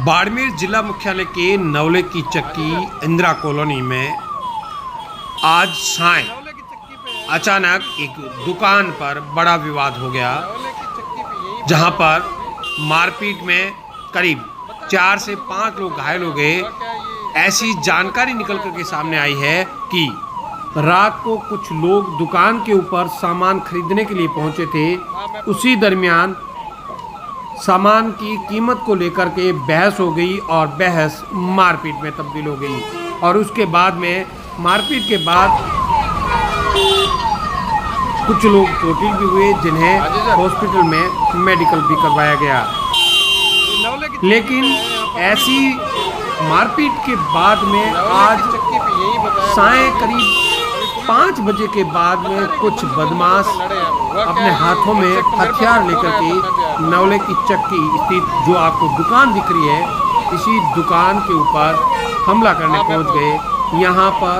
बाड़मेर जिला मुख्यालय के नवले की चक्की इंदिरा कॉलोनी में आज साय अचानक एक दुकान पर बड़ा विवाद हो गया, जहां पर मारपीट में करीब 4 से 5 लोग घायल हो गए। ऐसी जानकारी निकल कर के सामने आई है कि रात को कुछ लोग दुकान के ऊपर सामान खरीदने के लिए पहुंचे थे। उसी दरमियान सामान की कीमत को लेकर के बहस हो गई और बहस मारपीट में तब्दील हो गई। और उसके बाद में मारपीट के बाद कुछ लोग चोटिल भी हुए, जिन्हें हॉस्पिटल में मेडिकल भी करवाया गया। लेकिन ऐसी मारपीट के बाद में आज साय करीब 5 बजे के बाद में कुछ बदमाश अपने हाथों में हथियार लेकर के नवले की चक्की स्थित जो आपको दुकान दिख रही है, इसी दुकान के ऊपर हमला करने पहुंच गए। यहाँ पर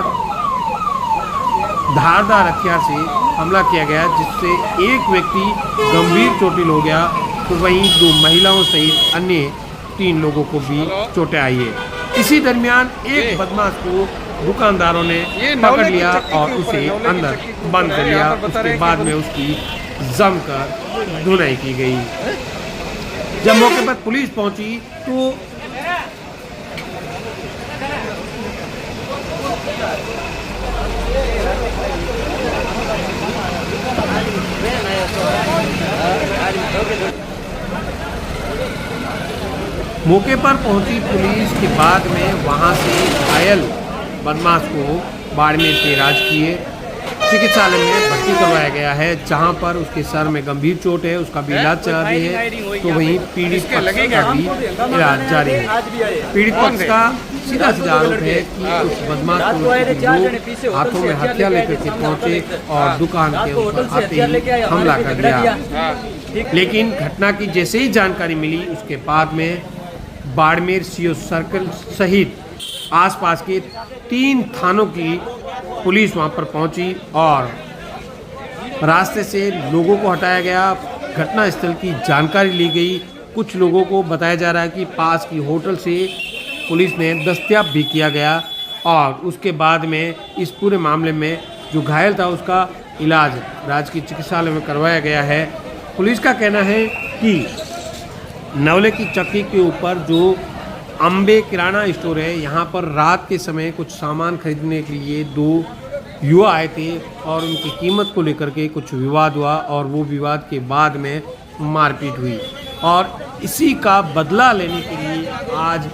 धारदार हथियार से हमला किया गया, जिससे एक व्यक्ति गंभीर चोटिल हो गया, तो वहीं 2 महिलाओं सहित अन्य 3 लोगों को भी चोटें आई है। इसी दरमियान एक बदमाश को दुकानदारों ने पकड़ लिया और उसे अंदर बंद कर लिया। उसके बाद में उसकी जमकर धुनाई की गई। जब मौके पर पुलिस पहुंची तो मौके पर पहुंची पुलिस के बाद में वहां से घायल बदमाश को बाड़मेर के राजकीय चिकित्सालय में भर्ती करवाया गया है, जहां पर उसके सर में गंभीर चोट है, उसका भी इलाज चल रही है। तो वहीं पीड़ित पक्ष का भी इलाज जारी है। पीड़ित पक्ष का सीधा आरोप है कि उस बदमाश को लोग हाथों में हथियार लेकर के पहुंचे और दुकान के ऊपर आते ही हमला कर दिया। लेकिन घटना की जैसे ही जानकारी मिली, उसके बाद में बाड़मेर सीओ सर्कल सहित आसपास के 3 थानों की पुलिस वहां पर पहुंची और रास्ते से लोगों को हटाया गया। घटनास्थल की जानकारी ली गई। कुछ लोगों को बताया जा रहा है कि पास की होटल से पुलिस ने दस्तयाब भी किया गया और उसके बाद में इस पूरे मामले में जो घायल था उसका इलाज राजकीय चिकित्सालय में करवाया गया है। पुलिस का कहना है कि नवले की चक्की के ऊपर जो अम्बे किराना स्टोर है, यहाँ पर रात के समय कुछ सामान खरीदने के लिए 2 युवा आए थे और उनकी कीमत को लेकर के कुछ विवाद हुआ और वो विवाद के बाद में मारपीट हुई। और इसी का बदला लेने के लिए आज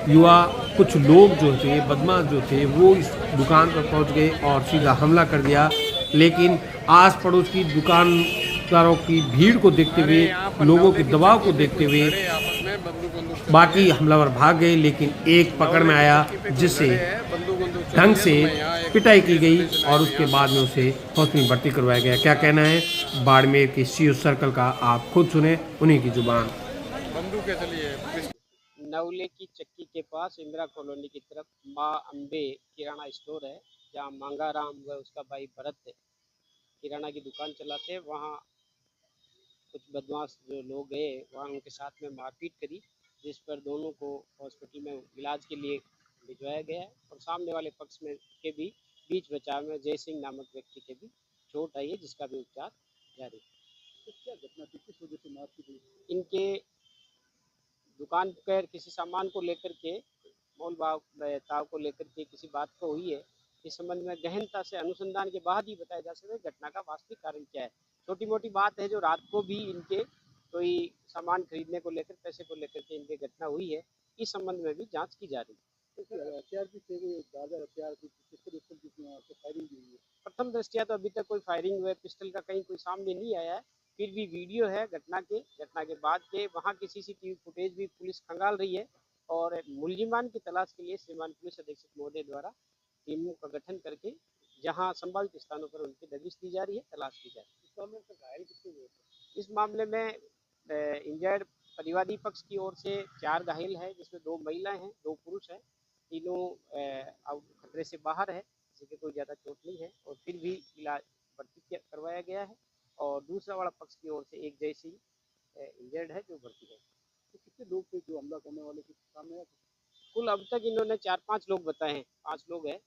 युवा कुछ लोग जो थे, बदमाश जो थे, वो इस दुकान पर पहुंच गए और सीधा हमला कर दिया। लेकिन आस पड़ोस की दुकानदारों की भीड़ को देखते हुए, लोगों के दबाव को देखते हुए बाकी हमलावर भाग गए। लेकिन एक पकड़ में आया, जिससे ढंग से पिटाई की गई और उसके बाद में उसे हॉस्पिटल में भर्ती करवाया गया। क्या कहना है बाड़मेर के सीओ सर्कल का, आप खुद सुने उन्हीं की जुबान। नवले की चक्की के पास इंदिरा कॉलोनी की तरफ माँ अम्बे किराना स्टोर है, जहाँ मांगाराम व उसका भाई भरत किराना की दुकान चलाते हैं। वहाँ कुछ बदमाश जो लोग गए, वहाँ उनके साथ में मारपीट करी, जिस पर दोनों को हॉस्पिटल में इलाज के लिए भिजवाया गया है। और सामने वाले पक्ष में के भी बीच बचाव में जय सिंह नामक व्यक्ति के भी चोट आई है, जिसका भी उपचार जारी है। तो क्या घटना थी, किस वजह से मारपीट हुई? इनके दुकान पर किसी सामान को लेकर के, मोल भाव ताव को लेकर के किसी बात को हुई है। इस संबंध में गहनता से अनुसंधान के बाद ही बताया जा सकता है घटना का वास्तविक कारण क्या है। छोटी मोटी बात है जो रात को भी इनके कोई सामान खरीदने को लेकर, पैसे को लेकर के इनकी घटना हुई है। इस संबंध में भी जांच की जा रही है। हथियार भी फायरिंग भी हुई है। प्रथम दृष्टिया तो अभी तक कोई फायरिंग हुआ पिस्टल का कहीं कोई सामने नहीं आया है। फिर भी वीडियो है घटना के बाद के, वहाँ की सीसीटीवी फुटेज भी पुलिस खंगाल रही है और मुलजिमान की तलाश के लिए श्रीमान पुलिस अधीक्षक महोदय द्वारा टीमों का गठन करके जहां संभावित स्थानों पर उनकी दबिश दी जा रही है, तलाश की जा रही है। इस मामले में घायल कितने हुए थे? इस मामले में इंजर्ड परिवादी पक्ष की ओर से 4 घायल है, जिसमें 2 महिलाएं हैं, 2 पुरुष हैं। तीनों खतरे से बाहर है, किसी के कोई ज़्यादा चोट नहीं है और फिर भी इलाज भर्ती करवाया गया है। और दूसरा वाला पक्ष की ओर से एक जय सिंह इंजर्ड है, जो भर्ती है। तो कितने लोग थे जो हमला करने वाले थे, सामने आया? कुल अब तक इन्होंने 4-5 लोग बताए हैं, 5 लोग हैं